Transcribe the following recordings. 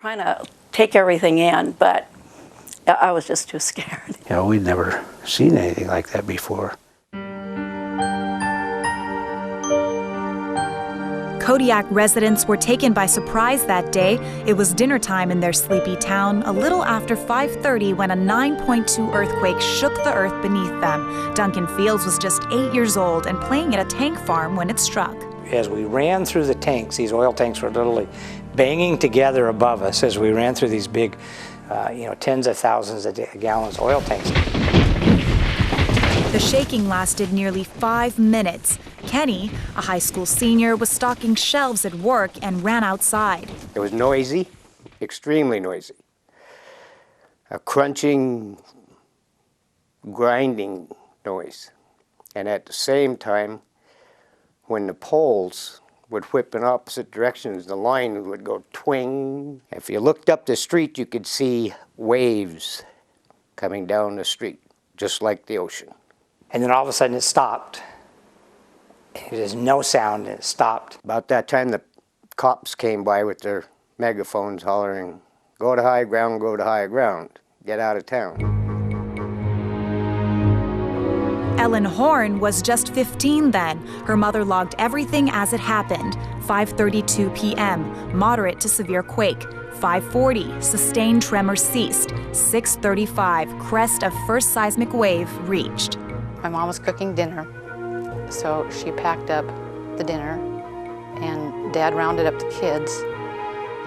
Trying to take everything in, but I was just too scared. You know, we'd never seen anything like that before. Kodiak residents were taken by surprise that day. It was dinner time in their sleepy town, a little after 5:30 when a 9.2 earthquake shook the earth beneath them. Duncan Fields was just 8 years old and playing at a tank farm when it struck. As we ran through the tanks, these oil tanks were literally banging together above us as we ran through these big, tens of thousands of gallons oil tanks. The shaking lasted nearly 5 minutes. Kenny, a high school senior, was stocking shelves at work and ran outside. It was noisy, extremely noisy. A crunching, grinding noise. And at the same time, when the poles would whip in opposite directions, the line would go twing. If you looked up the street, you could see waves coming down the street, just like the ocean. And then all of a sudden it stopped. There's no sound, and it stopped. About that time, the cops came by with their megaphones hollering, "Go to high ground, go to high ground, get out of town." Ellen Horn was just 15 then. Her mother logged everything as it happened. 5:32 p.m., moderate to severe quake. 5:40, sustained tremor ceased. 6:35, crest of first seismic wave reached. My mom was cooking dinner, so she packed up the dinner, and Dad rounded up the kids,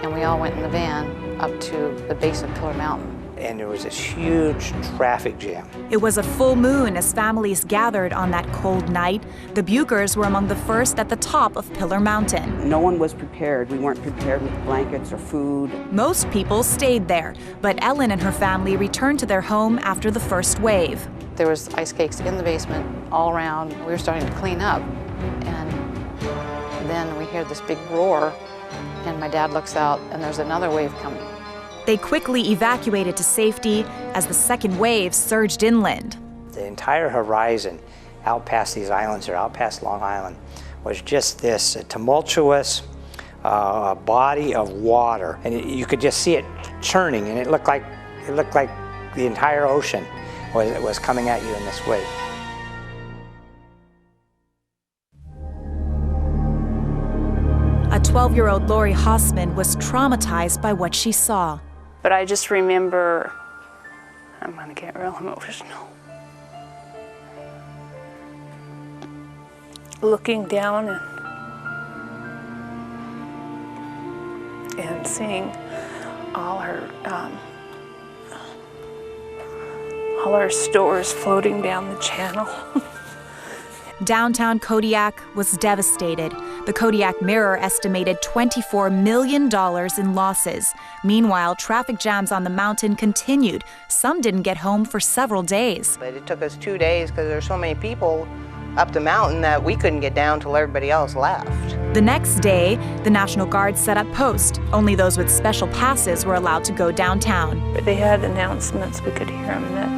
and we all went in the van up to the base of Pillar Mountain. And there was this huge traffic jam. It was a full moon as families gathered on that cold night. The Bukers were among the first at the top of Pillar Mountain. No one was prepared. We weren't prepared with blankets or food. Most people stayed there, but Ellen and her family returned to their home after the first wave. There was ice cakes in the basement all around. We were starting to clean up, and then we hear this big roar, and my dad looks out, and there's another wave coming. They quickly evacuated to safety as the second wave surged inland. The entire horizon out past these islands, or out past Long Island, was just this tumultuous body of water, and you could just see it churning, and it looked like the entire ocean was coming at you in this way. A 12-year-old Lori Hossman was traumatized by what she saw. But I just remember, I'm going to get real emotional, looking down and seeing all our stores floating down the channel. Downtown Kodiak was devastated. The Kodiak Mirror estimated $24 million in losses. Meanwhile, traffic jams on the mountain continued. Some didn't get home for several days. But it took us 2 days because there's so many people up the mountain that we couldn't get down till everybody else left. The next day, the National Guard set up posts. Only those with special passes were allowed to go downtown. They had announcements, we could hear them, that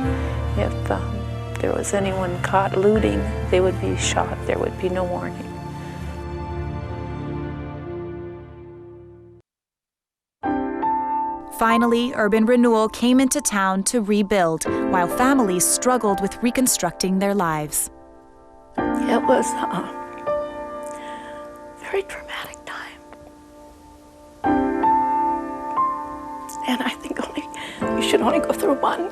if there was anyone caught looting, they would be shot. There would be no warning. Finally, urban renewal came into town to rebuild, while families struggled with reconstructing their lives. It was a very traumatic time. And I think you should only go through one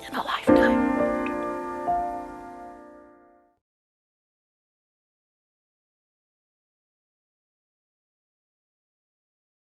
in a lifetime.